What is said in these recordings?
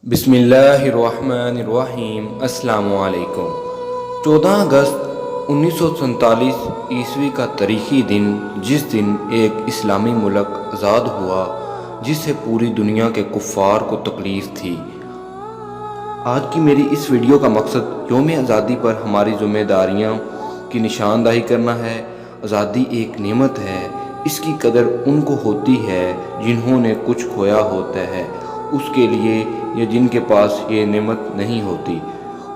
بسم اللہ الرحمن الرحیم۔ السلام علیکم۔ 14 اگست 1947 کا تاریخی دن، جس دن ایک اسلامی ملک آزاد ہوا جس سے پوری دنیا کے کفار کو تکلیف تھی۔ آج کی میری اس ویڈیو کا مقصد یوم آزادی پر ہماری ذمہ داریاں کی نشاندہی کرنا ہے۔ آزادی ایک نعمت ہے، اس کی قدر ان کو ہوتی ہے جنہوں نے کچھ کھویا ہوتا ہے، اس کے لیے یا جن کے پاس یہ نعمت نہیں ہوتی۔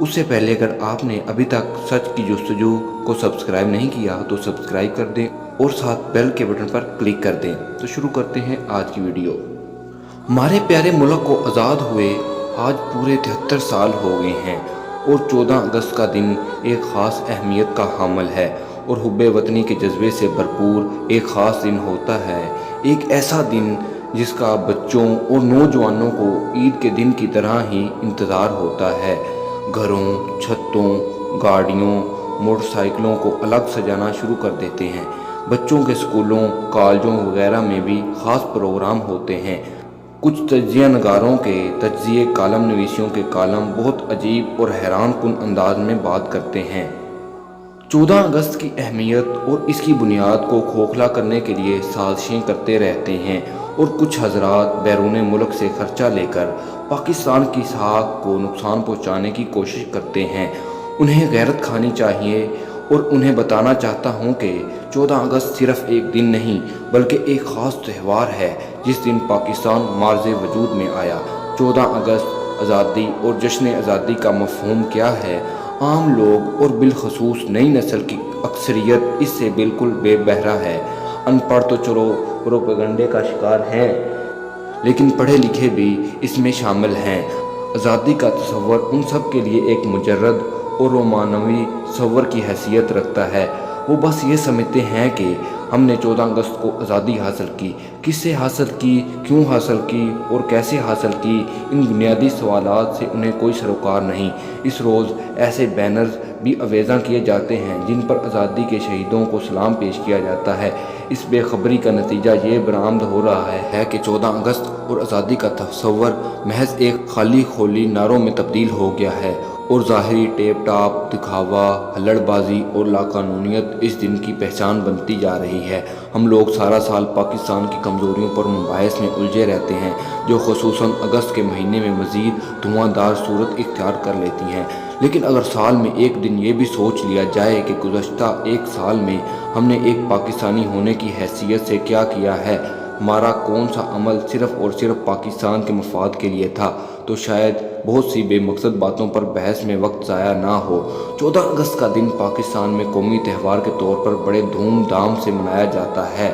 اس سے پہلے اگر آپ نے ابھی تک سچ کی جستجو کو سبسکرائب نہیں کیا تو سبسکرائب کر دیں اور ساتھ بیل کے بٹن پر کلک کر دیں۔ تو شروع کرتے ہیں آج کی ویڈیو۔ ہمارے پیارے ملک کو آزاد ہوئے آج پورے 73 سال ہو گئے ہیں، اور 14 اگست کا دن ایک خاص اہمیت کا حامل ہے اور حب وطنی کے جذبے سے بھرپور ایک خاص دن ہوتا ہے۔ ایک ایسا دن جس کا بچوں اور نوجوانوں کو عید کے دن کی طرح ہی انتظار ہوتا ہے۔ گھروں، چھتوں، گاڑیوں، موٹر سائیکلوں کو الگ سجانا شروع کر دیتے ہیں۔ بچوں کے اسکولوں، کالجوں وغیرہ میں بھی خاص پروگرام ہوتے ہیں۔ کچھ تجزیہ نگاروں کے تجزیے، کالم نویسیوں کے کالم بہت عجیب اور حیران کن انداز میں بات کرتے ہیں۔ 14 اگست کی اہمیت اور اس کی بنیاد کو کھوکھلا کرنے کے لیے سازشیں کرتے رہتے ہیں، اور کچھ حضرات بیرون ملک سے خرچہ لے کر پاکستان کی ساکھ کو نقصان پہنچانے کی کوشش کرتے ہیں۔ انہیں غیرت کھانی چاہیے، اور انہیں بتانا چاہتا ہوں کہ 14 اگست صرف ایک دن نہیں بلکہ ایک خاص تہوار ہے جس دن پاکستان معرض وجود میں آیا۔ 14 اگست آزادی اور جشن آزادی کا مفہوم کیا ہے؟ عام لوگ اور بالخصوص نئی نسل کی اکثریت اس سے بالکل بے بہرہ ہے۔ ان پڑھ تو چلو پروپیگنڈے کا شکار ہیں، لیکن پڑھے لکھے بھی اس میں شامل ہیں۔ آزادی کا تصور ان سب کے لیے ایک مجرد اور رومانوی تصور کی حیثیت رکھتا ہے۔ وہ بس یہ سمجھتے ہیں کہ ہم نے 14 اگست کو آزادی حاصل کی۔ کس سے حاصل کی، کیوں حاصل کی اور کیسے حاصل کی، ان بنیادی سوالات سے انہیں کوئی سروکار نہیں۔ اس روز ایسے بینرز بھی آویزاں کیے جاتے ہیں جن پر آزادی کے شہیدوں کو سلام پیش کیا جاتا ہے۔ اس بے خبری کا نتیجہ یہ برآمد ہو رہا ہے کہ 14 اگست اور آزادی کا تصور محض ایک خالی خولی نعروں میں تبدیل ہو گیا ہے، اور ظاہری ٹیپ ٹاپ دکھاوا، ہلڑ بازی اور لاقانونیت اس دن کی پہچان بنتی جا رہی ہے۔ ہم لوگ سارا سال پاکستان کی کمزوریوں پر مباحث میں الجھے رہتے ہیں، جو خصوصاً اگست کے مہینے میں مزید دھواں دار صورت اختیار کر لیتی ہیں۔ لیکن اگر سال میں ایک دن یہ بھی سوچ لیا جائے کہ گزشتہ ایک سال میں ہم نے ایک پاکستانی ہونے کی حیثیت سے کیا کیا ہے، ہمارا کون سا عمل صرف اور صرف پاکستان کے مفاد کے لیے تھا، تو شاید بہت سی بے مقصد باتوں پر بحث میں وقت ضائع نہ ہو۔ 14 اگست کا دن پاکستان میں قومی تہوار کے طور پر بڑے دھوم دھام سے منایا جاتا ہے۔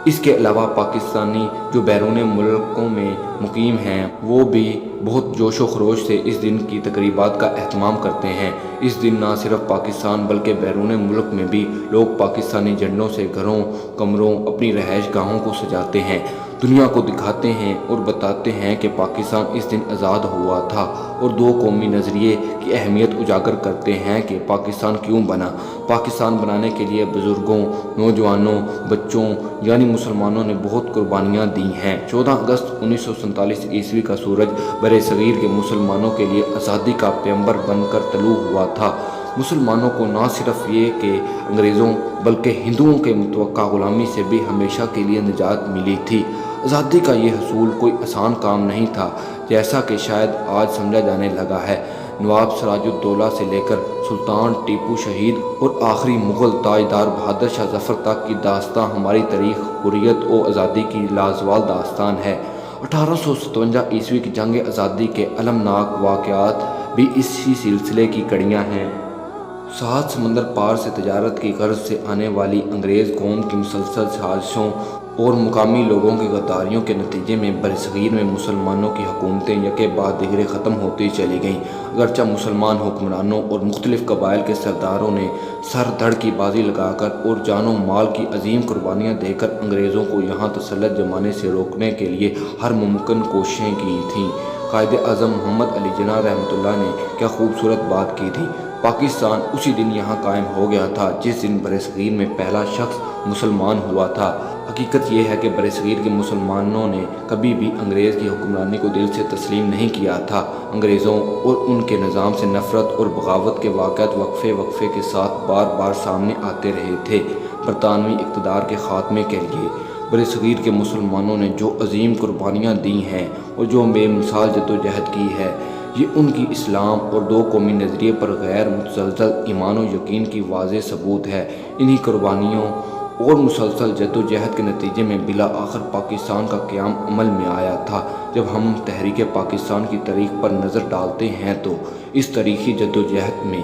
اس کے علاوہ پاکستانی جو بیرون ملکوں میں مقیم ہیں وہ بھی بہت جوش و خروش سے اس دن کی تقریبات کا اہتمام کرتے ہیں۔ اس دن نہ صرف پاکستان بلکہ بیرون ملک میں بھی لوگ پاکستانی جھنڈوں سے گھروں، کمروں، اپنی رہائش گاہوں کو سجاتے ہیں، دنیا کو دکھاتے ہیں اور بتاتے ہیں کہ پاکستان اس دن آزاد ہوا تھا، اور دو قومی نظریے کی اہمیت اجاگر کرتے ہیں کہ پاکستان کیوں بنا۔ پاکستان بنانے کے لیے بزرگوں، نوجوانوں، بچوں یعنی مسلمانوں نے بہت قربانیاں دی ہیں۔ 14 اگست 1947 کا سورج برصغیر کے مسلمانوں کے لیے آزادی کا پیمبر بن کر طلوع ہوا تھا۔ مسلمانوں کو نہ صرف یہ کہ انگریزوں بلکہ ہندوؤں کے متوقع غلامی سے بھی ہمیشہ کے لیے نجات ملی تھی۔ آزادی کا یہ حصول کوئی آسان کام نہیں تھا، جیسا کہ شاید آج سمجھا جانے لگا ہے۔ نواب سراج الدولہ سے لے کر سلطان ٹیپو شہید اور آخری مغل تاجدار بہادر شاہ ظفر تک کی داستان ہماری تاریخ، حریت و آزادی کی لازوال داستان ہے۔ 1857 کی جنگ آزادی کے المناک واقعات بھی اسی سلسلے کی کڑیاں ہیں۔ 7 سمندر پار سے تجارت کی غرض سے آنے والی انگریز قوم کی مسلسل سازشوں اور مقامی لوگوں کی غداریوں کے نتیجے میں برصغیر میں مسلمانوں کی حکومتیں یکے بعد دیگرے ختم ہوتی چلی گئیں۔ اگرچہ مسلمان حکمرانوں اور مختلف قبائل کے سرداروں نے سر دھڑ کی بازی لگا کر اور جان و مال کی عظیم قربانیاں دے کر انگریزوں کو یہاں تسلط جمانے سے روکنے کے لیے ہر ممکن کوششیں کی تھیں۔ قائد اعظم محمد علی جناح رحمۃ اللہ نے کیا خوبصورت بات کی تھی۔ پاکستان اسی دن یہاں قائم ہو گیا تھا جس دن برصغیر میں پہلا شخص مسلمان ہوا تھا۔ حقیقت یہ ہے کہ برصغیر کے مسلمانوں نے کبھی بھی انگریز کی حکمرانی کو دل سے تسلیم نہیں کیا تھا۔ انگریزوں اور ان کے نظام سے نفرت اور بغاوت کے واقعات وقفے کے ساتھ بار بار سامنے آتے رہے تھے۔ برطانوی اقتدار کے خاتمے کے لیے برصغیر کے مسلمانوں نے جو عظیم قربانیاں دی ہیں اور جو بے مثال جدوجہد کی ہے، یہ ان کی اسلام اور دو قومی نظریے پر غیر متزلزل ایمان و یقین کی واضح ثبوت ہے۔ انہی قربانیوں اور مسلسل جدوجہد کے نتیجے میں بالآخر پاکستان کا قیام عمل میں آیا تھا۔ جب ہم تحریک پاکستان کی تاریخ پر نظر ڈالتے ہیں تو اس تاریخی جدوجہد میں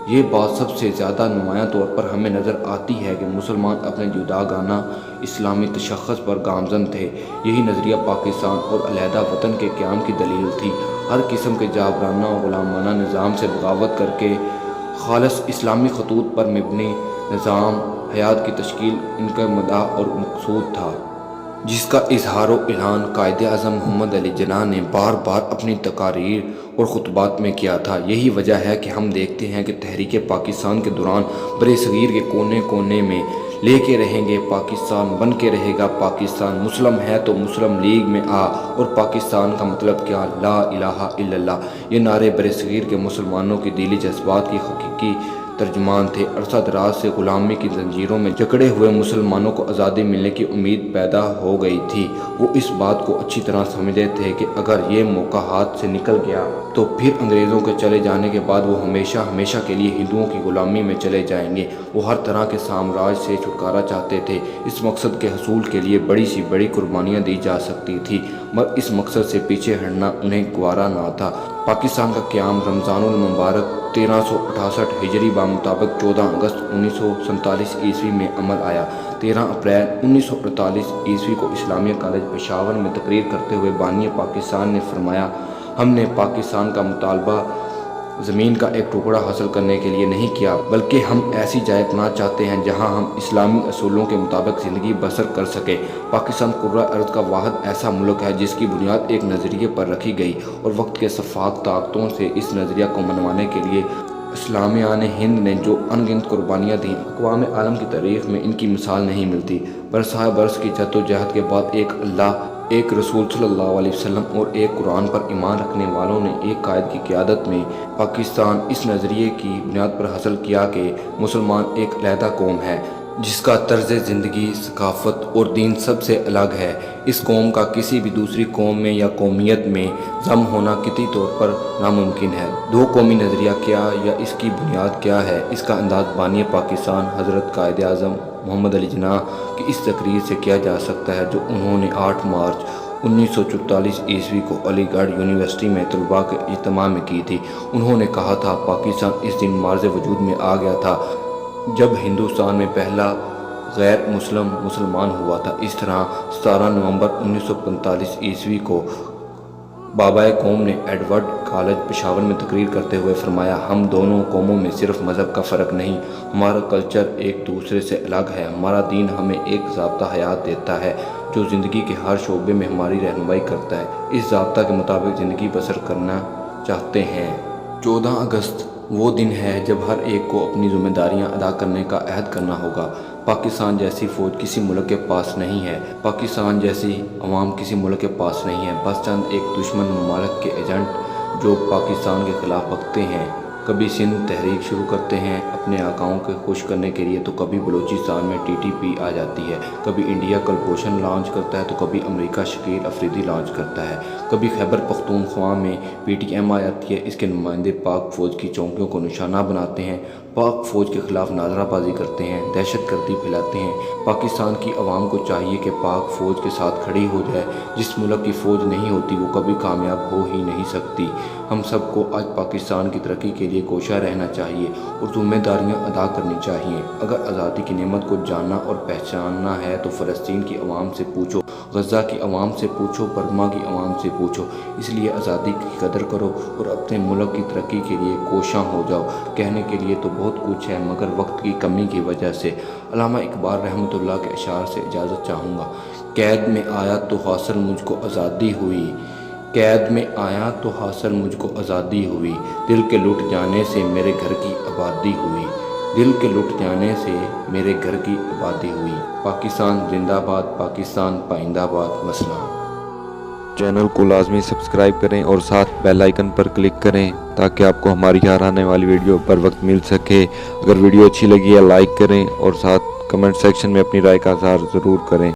یہ بات سب سے زیادہ نمایاں طور پر ہمیں نظر آتی ہے کہ مسلمان اپنے جداگانہ اسلامی تشخص پر گامزن تھے۔ یہی نظریہ پاکستان اور علیحدہ وطن کے قیام کی دلیل تھی۔ ہر قسم کے جابرانہ و غلامانہ نظام سے بغاوت کر کے خالص اسلامی خطوط پر مبنی نظام حیات کی تشکیل ان کا مدعا اور مقصود تھا، جس کا اظہار و اعلان قائد اعظم محمد علی جناح نے بار بار اپنی تقاریر اور خطبات میں کیا تھا۔ یہی وجہ ہے کہ ہم دیکھتے ہیں کہ تحریک پاکستان کے دوران برصغیر کے کونے کونے میں لے کے رہیں گے پاکستان، بن کے رہے گا پاکستان، مسلم ہے تو مسلم لیگ میں آ، اور پاکستان کا مطلب کیا، لا الہ الا اللہ۔ یہ نعرے برصغیر کے مسلمانوں کی دلی جذبات کی حقیقی ترجمان تھے۔ عرصہ دراز سے غلامی کی زنجیروں میں جکڑے ہوئے مسلمانوں کو آزادی ملنے کی امید پیدا ہو گئی تھی۔ وہ اس بات کو اچھی طرح سمجھتے تھے کہ اگر یہ موقع ہاتھ سے نکل گیا تو پھر انگریزوں کے چلے جانے کے بعد وہ ہمیشہ ہمیشہ کے لیے ہندوؤں کی غلامی میں چلے جائیں گے۔ وہ ہر طرح کے سامراج سے چھٹکارا چاہتے تھے۔ اس مقصد کے حصول کے لیے بڑی سی بڑی قربانیاں دی جا سکتی تھی، مگر اس مقصد سے پیچھے ہٹنا انہیں گوارا نہ تھا۔ پاکستان کا قیام رمضان المبارک 1368 ہجری بمطابق 14 اگست 1947 عیسوی میں عمل آیا۔ 13 اپریل 1948 عیسوی کو اسلامیہ کالج پشاور میں تقریر کرتے ہوئے بانی پاکستان نے فرمایا، ہم نے پاکستان کا مطالبہ زمین کا ایک ٹکڑا حاصل کرنے کے لیے نہیں کیا، بلکہ ہم ایسی جائے پناہ چاہتے ہیں جہاں ہم اسلامی اصولوں کے مطابق زندگی بسر کر سکیں۔ پاکستان کرۂ ارض کا واحد ایسا ملک ہے جس کی بنیاد ایک نظریے پر رکھی گئی اور وقت کے شفاف طاقتوں سے اس نظریہ کو منوانے کے لیے اسلامیان ہند نے جو ان گنت قربانیاں دیں، اقوام عالم کی تاریخ میں ان کی مثال نہیں ملتی۔ برسہ برس کی جدوجہد کے بعد ایک اللہ، ایک رسول صلی اللہ علیہ وسلم اور ایک قرآن پر ایمان رکھنے والوں نے ایک قائد کی قیادت میں پاکستان اس نظریے کی بنیاد پر حاصل کیا کہ مسلمان ایک علیحدہ قوم ہے جس کا طرز زندگی، ثقافت اور دین سب سے الگ ہے۔ اس قوم کا کسی بھی دوسری قوم میں یا قومیت میں ضم ہونا قطعی طور پر ناممکن ہے۔ دو قومی نظریہ کیا یا اس کی بنیاد کیا ہے، اس کا انداز بانی پاکستان حضرت قائد اعظم محمد علی جناح کی اس تقریر سے کیا جا سکتا ہے جو انہوں نے 8 مارچ 1944 عیسوی کو علی گڑھ یونیورسٹی میں طلباء کے اجتماع میں کی تھی۔ انہوں نے کہا تھا، پاکستان اس دن معرض وجود میں آ گیا تھا جب ہندوستان میں پہلا غیر مسلم مسلمان ہوا تھا۔ اس طرح 17 نومبر 1945 عیسوی کو بابائے قوم نے ایڈورڈ کالج پشاور میں تقریر کرتے ہوئے فرمایا، ہم دونوں قوموں میں صرف مذہب کا فرق نہیں، ہمارا کلچر ایک دوسرے سے الگ ہے۔ ہمارا دین ہمیں ایک ضابطہ حیات دیتا ہے جو زندگی کے ہر شعبے میں ہماری رہنمائی کرتا ہے۔ اس ضابطہ کے مطابق زندگی بسر کرنا چاہتے ہیں۔ 14 اگست وہ دن ہے جب ہر ایک کو اپنی ذمہ داریاں ادا کرنے کا عہد کرنا ہوگا۔ پاکستان جیسی فوج کسی ملک کے پاس نہیں ہے، پاکستان جیسی عوام کسی ملک کے پاس نہیں ہے، بس چند ایک دشمن ممالک کے ایجنٹ جو پاکستان کے خلاف بھگتے ہیں۔ کبھی سندھ تحریک شروع کرتے ہیں اپنے آقاؤں کو خوش کرنے کے لیے تو کبھی بلوچستان میں TTP آ جاتی ہے، کبھی انڈیا کلبھوشن لانچ کرتا ہے تو کبھی امریکہ شکیل افریدی لانچ کرتا ہے، کبھی خیبر پختونخوا میں PTM آ جاتی ہے۔ اس کے نمائندے پاک فوج کی چوکیوں کو نشانہ بناتے ہیں، پاک فوج کے خلاف نعرہ بازی کرتے ہیں، دہشت گردی پھیلاتے ہیں۔ پاکستان کی عوام کو چاہیے کہ پاک فوج کے ساتھ کھڑی ہو جائے۔ جس ملک کی فوج نہیں ہوتی وہ کبھی کامیاب ہو ہی نہیں سکتی۔ ہم سب کو آج پاکستان کی ترقی کے لیے کوشاں رہنا چاہیے اور ذمہ داریاں ادا کرنی چاہیے۔ اگر آزادی کی نعمت کو جاننا اور پہچاننا ہے تو فلسطین کی عوام سے پوچھو، غزہ کی عوام سے پوچھو، برما کی عوام سے پوچھو۔ اس لیے آزادی کی قدر کرو اور اپنے ملک کی ترقی کے لیے کوشاں ہو جاؤ۔ کہنے کے لیے تو بہت کچھ ہے مگر وقت کی کمی کی وجہ سے علامہ اقبال رحمۃ اللہ کے اشعار سے اجازت چاہوں گا۔ قید میں آیا تو حاصل مجھ کو آزادی ہوئی، قید میں آیا تو حاصل مجھ کو آزادی ہوئی، دل کے لٹ جانے سے میرے گھر کی آبادی ہوئی۔ دل کے لٹ جانے سے میرے گھر کی آبادی ہوئی۔ پاکستان زندہ باد، پاکستان پائندہ باد، وسلام۔ چینل کو لازمی سبسکرائب کریں اور ساتھ بیل آئیکن پر کلک کریں تاکہ آپ کو ہماری ہر آنے والی ویڈیو پر وقت مل سکے۔ اگر ویڈیو اچھی لگی ہے لائک کریں اور ساتھ کمنٹ سیکشن میں اپنی رائے کا اظہار ضرور کریں۔